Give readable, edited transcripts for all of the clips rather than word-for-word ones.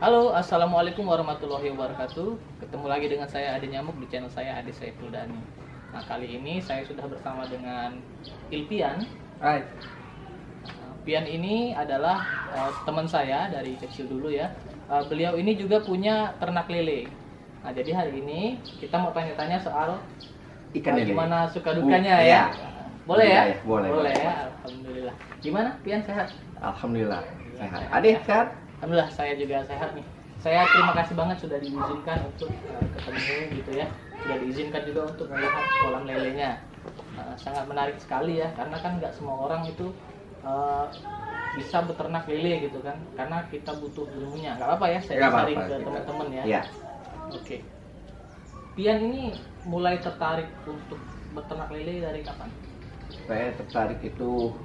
Halo, assalamualaikum warahmatullahi wabarakatuh. Ketemu lagi dengan saya Ade Nyamuk di channel saya Ade Saiful Dani. Nah, kali ini saya sudah bersama dengan Ilpian. Hai. Pian ini adalah teman saya dari kecil dulu ya. Beliau ini juga punya ternak lele. Nah, jadi hari ini kita mau tanya-tanya soal Ikan lele. gimana suka dukanya ya. Iya. Boleh ya? Boleh. Ya, alhamdulillah. Gimana, Pian, sehat? Alhamdulillah sehat. Ade sehat? Alhamdulillah saya juga sehat nih. Saya terima kasih banget sudah diizinkan untuk ketemu gitu ya. Sudah diizinkan juga untuk melihat kolam lelenya. Sangat menarik sekali ya, karena kan nggak semua orang itu bisa beternak lele gitu kan. Karena kita butuh ilmunya. Nggak apa-apa ya, saya sharing ke teman-teman ya. Iya. Oke. Pian ini mulai tertarik untuk beternak lele dari kapan? Saya tertarik itu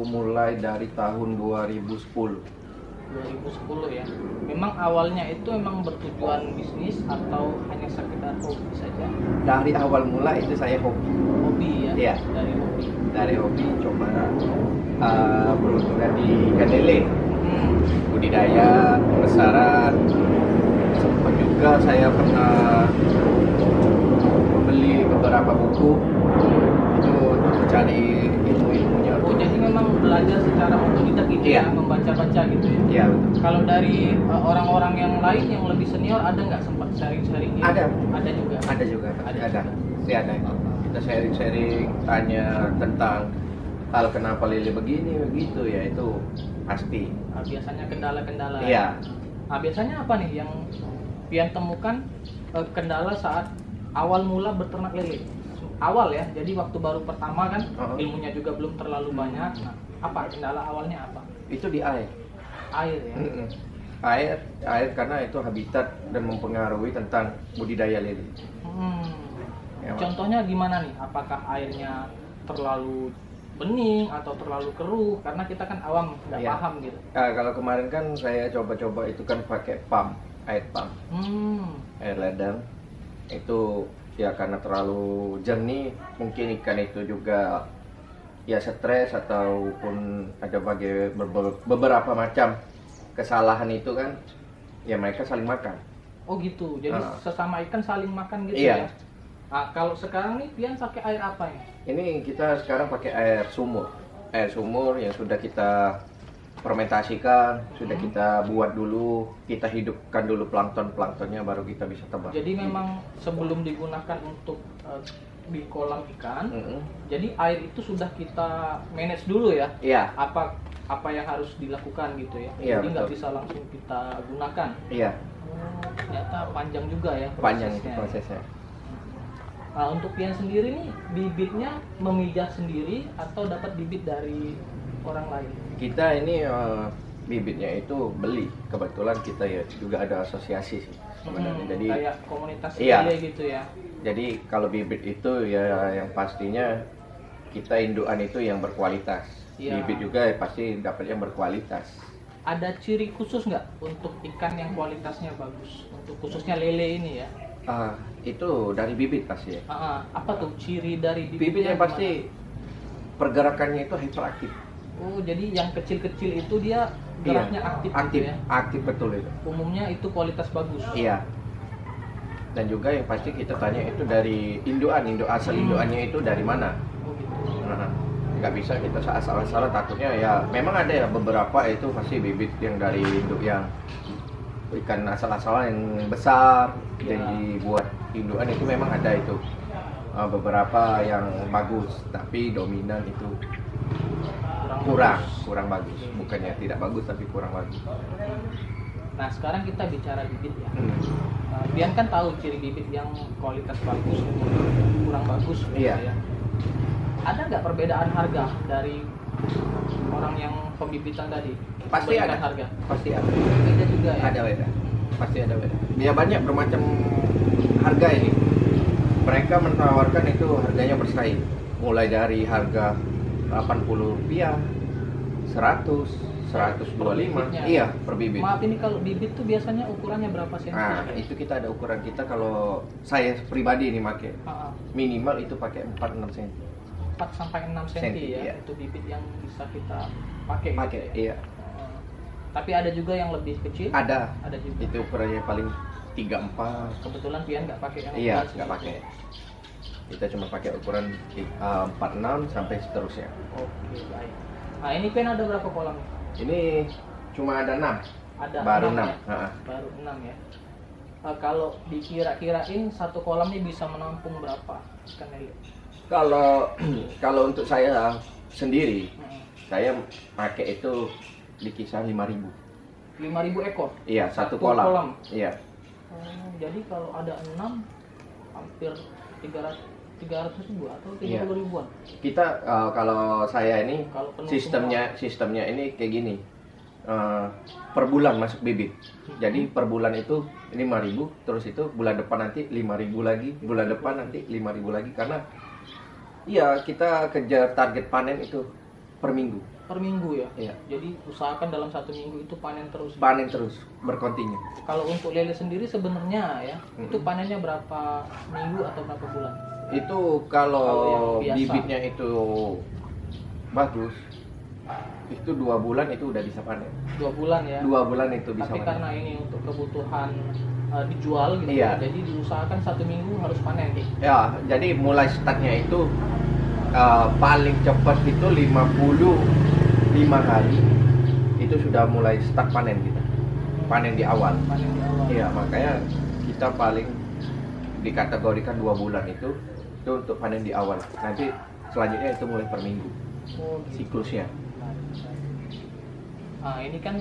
mulai dari tahun 2010. 2010 ya. Memang awalnya itu memang bertujuan bisnis atau hanya sekedar hobi saja? Dari awal mula itu saya hobi. Hobi ya? Iya. Dari hobi. Coba beruntungan di ikan lele. Budidaya, pembesaran. Sempat juga saya pernah membeli beberapa buku itu untuk mencari ilmu-ilmunya. Oh, jadi memang belajar secara otodidak gitu Iya. ya, membaca-baca gitu ya? Iya, betul. Kalau dari orang-orang yang lain yang lebih senior ada nggak sempat sharing-sharing gitu? Ada. Ada juga? Ada juga. Ada. Iya, ada. Kita sharing-sharing, tanya tentang hal kenapa lele begini begitu ya, itu pasti. Biasanya kendala-kendala. Iya. Nah, biasanya apa nih yang Pian temukan kendala saat awal mula beternak lele? Awal ya, jadi waktu baru pertama kan, ilmunya juga belum terlalu banyak. Nah, apa kendala awalnya apa? Itu di air. Air ya. Air karena itu habitat dan mempengaruhi tentang budidaya lele. Ya, Contohnya gimana nih? Apakah airnya terlalu bening atau terlalu keruh? Karena kita kan awam, nggak Iya. paham gitu. Kalau kemarin kan saya coba-coba itu kan pakai air pump, air ledeng. Itu ya karena terlalu jernih, mungkin ikan itu juga ya stres ataupun ada beberapa macam kesalahan itu kan, ya mereka saling makan. Oh gitu, jadi sesama ikan saling makan gitu Iya. ya? Nah, kalau sekarang nih Pian pakai air apa ya? Ini kita sekarang pakai air sumur yang sudah kita fermentasikan, sudah kita buat dulu, kita hidupkan dulu planktonnya baru kita bisa tebar. Jadi memang sebelum digunakan untuk di kolam ikan, jadi air itu sudah kita manage dulu ya? Iya. Apa yang harus dilakukan gitu ya? Iya, Jadi nggak betul. bisa langsung kita gunakan. Iya. Ternyata panjang juga ya Panjang prosesnya. itu prosesnya. Nah, untuk Pian sendiri nih, bibitnya memijah sendiri atau dapat bibit dari orang lain? Kita ini bibitnya itu beli. Kebetulan kita ya juga ada asosiasi sih sebenarnya. Jadi kayak komunitas iya. lele gitu ya. Jadi kalau bibit itu ya yang pastinya kita indukan itu yang berkualitas. Iya. Bibit juga ya pasti dapat yang berkualitas. Ada ciri khusus nggak untuk ikan yang kualitasnya bagus? Untuk khususnya lele ini ya? Itu dari bibit pasti ya. Apa tuh ciri dari Bibitnya bibitnya? pasti pergerakannya itu hiperaktif. Oh, jadi yang kecil-kecil itu dia geraknya aktif gitu ya? Aktif betul itu. Umumnya itu kualitas bagus. Iya. Dan juga yang pasti kita tanya itu dari induk asal indukannya itu dari mana. Oh gitu. Nggak bisa kita asal-asalan, takutnya ya memang ada ya beberapa itu pasti bibit yang dari induk yang ikan asal-asalan yang besar, jadi buat indukan itu memang ada itu beberapa yang bagus, tapi dominan itu kurang bagus. Bukannya tidak bagus tapi kurang bagus. Nah, sekarang kita bicara bibit ya. Pian kan tahu ciri bibit yang kualitas bagus, kurang bagus gitu Iya. ya. Ada nggak perbedaan harga dari orang yang pembibitan tadi? Pasti Memberikan ada. harga. Pasti ada. Beda juga ya. Ada beda. Pasti ada beda. Ya banyak bermacam harga ini. Mereka menawarkan itu harganya bersaing. Mulai dari harga Rp80, 100, 125. bibitnya. Iya, per bibit. Maaf, ini kalau bibit tuh biasanya ukurannya berapa senti? Nah, itu kita ada ukuran kita kalau saya pribadi ini pakai. Minimal itu pakai 4-6 cm. 4 sampai 6 cm ya. Iya. Itu bibit yang bisa kita pakai gitu ya. Iya. Tapi ada juga yang lebih kecil? Ada juga. Itu ukurannya paling 3-4. Kebetulan Pian nggak pakai yang Iya, ukuran nggak pakai. Kita cuma pakai ukuran 46 sampai seterusnya. Oke, baik. Nah, ini Pian ada berapa kolam? Ini cuma ada 6. Ada baru 6 6. Ya? Baru 6 ya. Kalau dikira-kirain satu kolam ini bisa menampung berapa ikan lele? Kalau untuk saya sendiri, saya pakai itu di kisah 5.000. 5.000 ekor? Iya, satu kolam. Iya. Jadi kalau ada 6 hampir 300 ribu atau 30 Iya. ribuan. Kita kalau saya ini Kalau penuh sistemnya ini kayak gini. Per bulan masuk bibit. Jadi per bulan itu 5.000, terus itu bulan depan nanti 5.000 lagi, bulan depan nanti 5.000 lagi, karena iya kita kejar target panen itu per minggu. Per minggu ya? Iya. Jadi usahakan dalam 1 minggu itu panen terus. Panen terus, berkontinu. Kalau untuk lele sendiri sebenarnya ya, itu panennya berapa minggu atau berapa bulan? Itu Kalau kalau yang biasa. bibitnya itu bagus, itu 2 bulan itu udah bisa panen. 2 bulan ya? 2 bulan itu bisa Tapi panen. karena ini untuk kebutuhan dijual gitu Iya. ya, jadi diusahakan 1 minggu harus panen nih. Ya, jadi mulai startnya itu paling cepat itu 55 hari itu sudah mulai start panen kita. Panen di awal. Panen di awal. Iya, makanya kita paling dikategorikan 2 bulan itu untuk panen di awal. Nanti selanjutnya itu mulai per minggu Oh, gitu. siklusnya. Nah, ini kan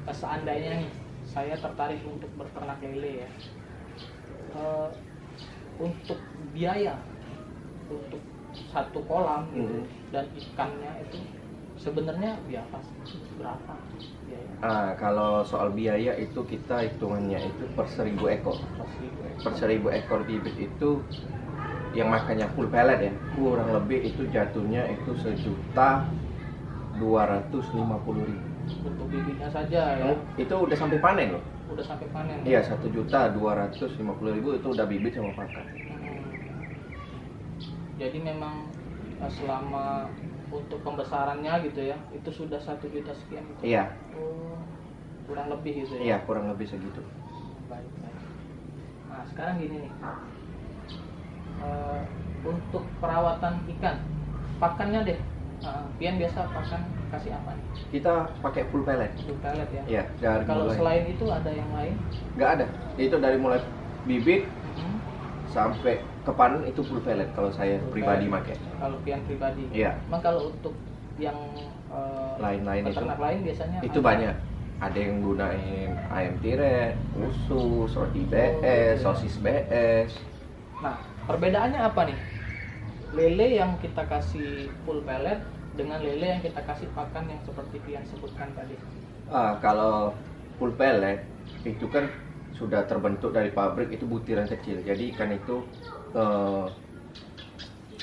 seandainya nih saya tertarik untuk berternak lele ya. Untuk biaya untuk satu kolam gitu, dan ikannya itu sebenarnya berapa? Biaya? Kalau soal biaya itu kita hitungannya itu per 1.000 ekor. Per 1.000 ekor bibit itu yang makannya full pellet ya, kurang lebih itu jatuhnya itu 1.250.000. Untuk bibitnya saja ya. Itu udah sampai panen loh. Udah sampai panen. Iya, 1.250.000 itu udah bibit sama pakan. Jadi memang selama untuk pembesarannya gitu ya, itu sudah 1 juta sekian gitu. Iya. Oh, kurang lebih gitu ya. Iya, kurang lebih segitu. Baik. Nah, sekarang gini nih. Untuk perawatan ikan, pakannya deh. Pian biasa pakan kasih apa nih? Kita pakai full pellet. Full pellet ya. Iya, dari Kalau mulai. selain itu ada yang lain? Nggak ada. Itu dari mulai bibit Hmm. sampai ke panen itu full pellet kalau saya Full pribadi pellet. pakai. Kalau Pian pribadi. Iya. Emang kalau untuk yang Lain-lain itu. peternak lain biasanya Itu ada? banyak. Ada yang gunain ayam tiret, usus, roti gitu BS, ya. sosis BS. Nah, perbedaannya apa nih? Lele yang kita kasih full pellet dengan lele yang kita kasih pakan yang seperti Pian sebutkan tadi. Kalau full pellet itu kan sudah terbentuk dari pabrik, itu butiran kecil. Jadi ikan itu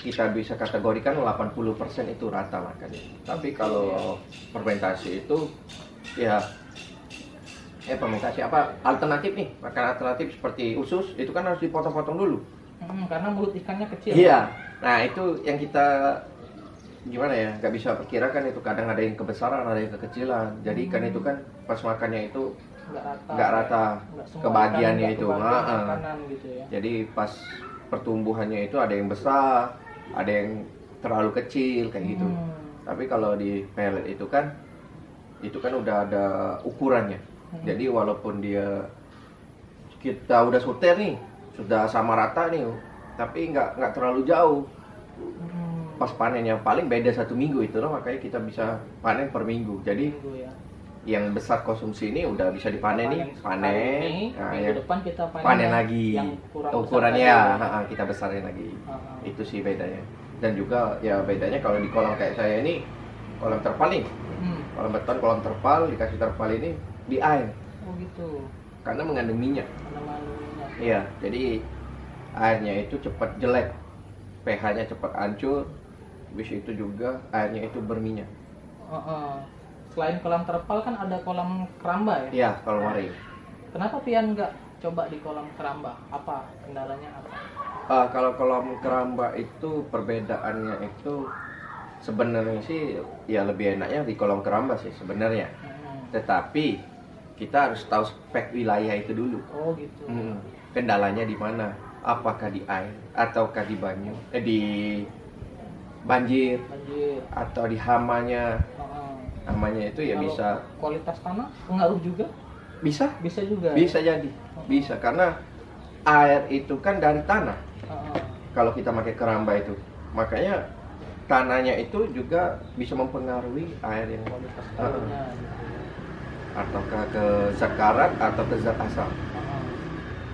kita bisa kategorikan 80% itu rata makannya. Tapi kalau fermentasi itu ya fermentasi apa alternatif nih, makan alternatif seperti usus itu kan harus dipotong-potong dulu. Karena mulut ikannya kecil. Iya. Nah, itu yang kita gimana ya, nggak bisa perkirakan itu, kadang ada yang kebesaran, ada yang kekecilan. Jadi ikan itu kan pas makannya itu nggak rata Nggak semua kebagiannya ikan itu. kebagian makanan gitu ya. Jadi pas pertumbuhannya itu ada yang besar, ada yang terlalu kecil kayak gitu. Tapi kalau di pellet itu kan udah ada ukurannya. Jadi walaupun dia kita udah suter nih, sudah sama rata nih, tapi nggak terlalu jauh. Pas panennya paling beda 1 minggu itu loh, makanya kita bisa panen per minggu. Jadi yang besar konsumsi ini udah bisa dipanen nih, panen. Nah, minggu depan kita panen lagi. Yang ukurannya kita besarin lagi. Itu sih bedanya. Dan juga ya bedanya kalau di kolam kayak saya ini, kolam terpal nih. Kolam beton, kolam terpal, dikasih terpal ini di air. Oh gitu. Karena mengandung minyak. Iya, jadi airnya itu cepat jelek, pH-nya cepat hancur, habis itu juga airnya itu berminyak. Selain kolam terpal kan ada kolam keramba ya? Iya, kolam waring. Kenapa Pian nggak coba di kolam keramba? Apa kendalanya apa? Kalau kolam keramba itu perbedaannya itu sebenarnya sih ya lebih enaknya di kolam keramba sih sebenarnya. tetapi kita harus tahu spek wilayah itu dulu. Oh gitu. Kendalanya di mana? Apakah di air ataukah di di banjir atau di hamanya? Hamanya itu ya bisa. Kualitas tanah pengaruh juga? Bisa juga. Bisa jadi. Bisa karena air itu kan dari tanah. Kalau kita pakai keramba itu, makanya tanahnya itu juga bisa mempengaruhi air yang kualitas airnya. Ataukah ke zat karat atau ke zat asam.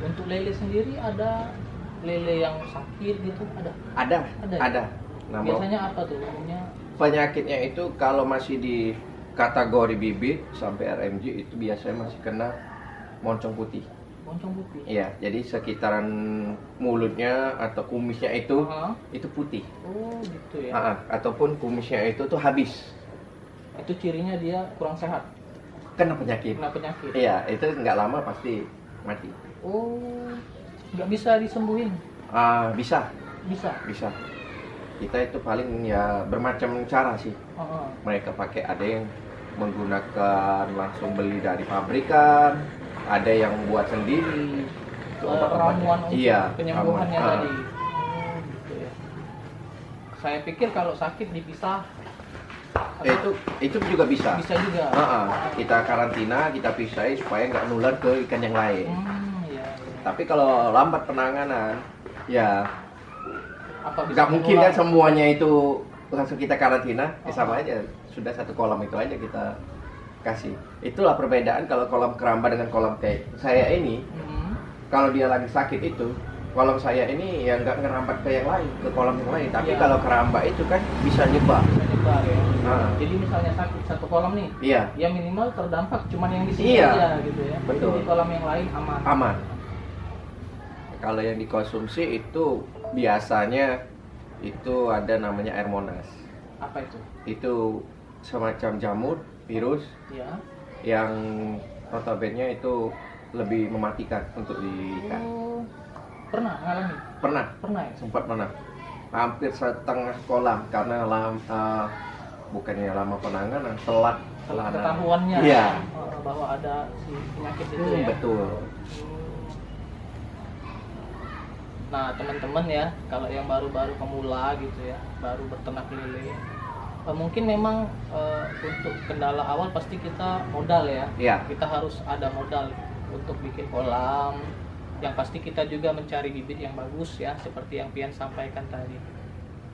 Untuk lele sendiri ada lele yang sakit gitu ada? Ada. Nah, biasanya apa tuh umumnya? Penyakitnya itu kalau masih di kategori bibit sampai RMG itu biasanya masih kena moncong putih. Moncong putih? Iya, jadi sekitaran mulutnya atau kumisnya itu putih. Oh gitu ya. Ataupun kumisnya itu tuh habis. Itu cirinya dia kurang sehat? Kena penyakit. Iya, itu nggak lama pasti mati. Oh, nggak bisa disembuhin? Bisa. Kita itu paling ya bermacam cara sih. Mereka pakai, ada yang menggunakan langsung beli dari pabrikan, ada yang buat sendiri. Ramuan untuk penyembuhannya tadi. Gitu ya. Saya pikir kalau sakit dipisah. Itu juga bisa. Bisa juga. Kita karantina, kita pisahin supaya nggak nular ke ikan yang lain. Iya. Tapi kalau lambat penanganan, ya nggak mungkin kan semuanya itu langsung kita karantina. Sama aja, sudah satu kolam itu aja kita kasih. Itulah perbedaan kalau kolam keramba dengan kolam kayak saya ini. Kalau dia lagi sakit itu, kolam saya ini ya nggak ngerambat ke yang lain, ke kolam yang lain. Tapi kalau keramba itu kan bisa nyebar. Ya. Jadi misalnya sakit satu kolam nih, ya minimal terdampak cuman yang di sini aja gitu ya. Betul. Di kolam yang lain aman. Kalau yang dikonsumsi itu biasanya itu ada namanya air monas. Apa itu? Itu semacam jamur virus yang notabene itu lebih mematikan untuk di ikan. Pernah ngalami? Pernah ya? Sempat pernah. Hampir setengah kolam karena bukannya lama penanganan, telat ketahuannya bahwa ada si penyakit itu ya. Betul. Nah teman-teman ya, kalau yang baru-baru pemula gitu ya, baru berternak lele, mungkin memang untuk kendala awal pasti kita modal ya. Kita harus ada modal untuk bikin kolam. Yang pasti kita juga mencari bibit yang bagus ya, seperti yang Pian sampaikan tadi.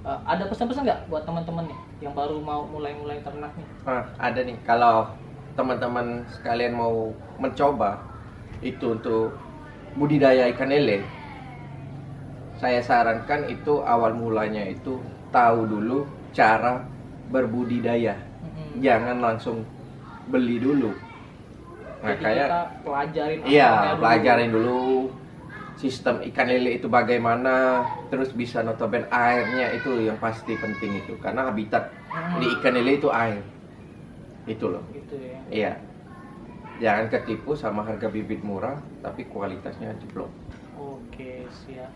Ada pesan-pesan nggak buat teman-teman nih yang baru mau mulai ternak nih? Ada nih, kalau teman-teman sekalian mau mencoba itu untuk budidaya ikan lele, saya sarankan itu awal mulanya itu tahu dulu cara berbudidaya. Jangan langsung beli dulu. Jadi kita pelajarin pelajarin dulu sistem ikan lele itu bagaimana, terus bisa notabene airnya itu yang pasti penting itu, karena habitat di ikan lele itu air. Itu loh. Gitu ya. Iya. Jangan ketipu sama harga bibit murah tapi kualitasnya jeblok. Oke, siap.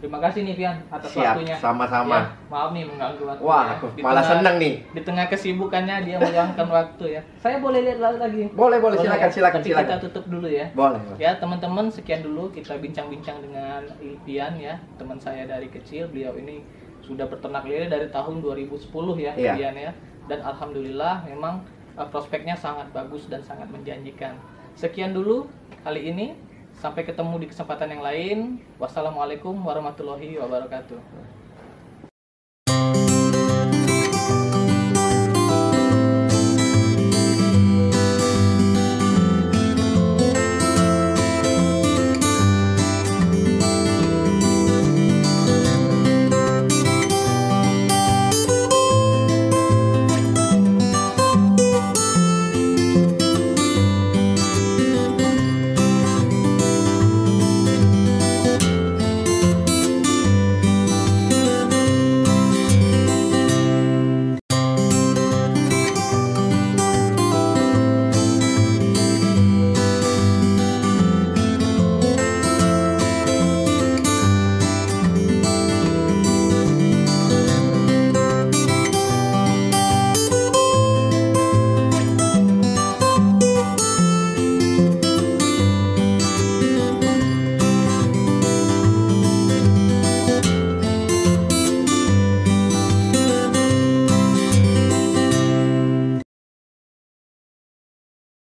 Terima kasih nih Pian atas waktunya. Sama-sama. Ya, maaf nih mengganggu waktu. Wah, aku malah seneng nih. Di tengah kesibukannya dia meluangkan waktu ya. Saya boleh lihat lagi? Boleh, silakan. Kita tutup dulu ya. Boleh. Ya, teman-teman, sekian dulu kita bincang-bincang dengan Pian ya, teman saya dari kecil. Beliau ini sudah berternak lele dari tahun 2010 ya, Pian ya. Dan alhamdulillah memang prospeknya sangat bagus dan sangat menjanjikan. Sekian dulu kali ini. Sampai ketemu di kesempatan yang lain. Wassalamualaikum warahmatullahi wabarakatuh.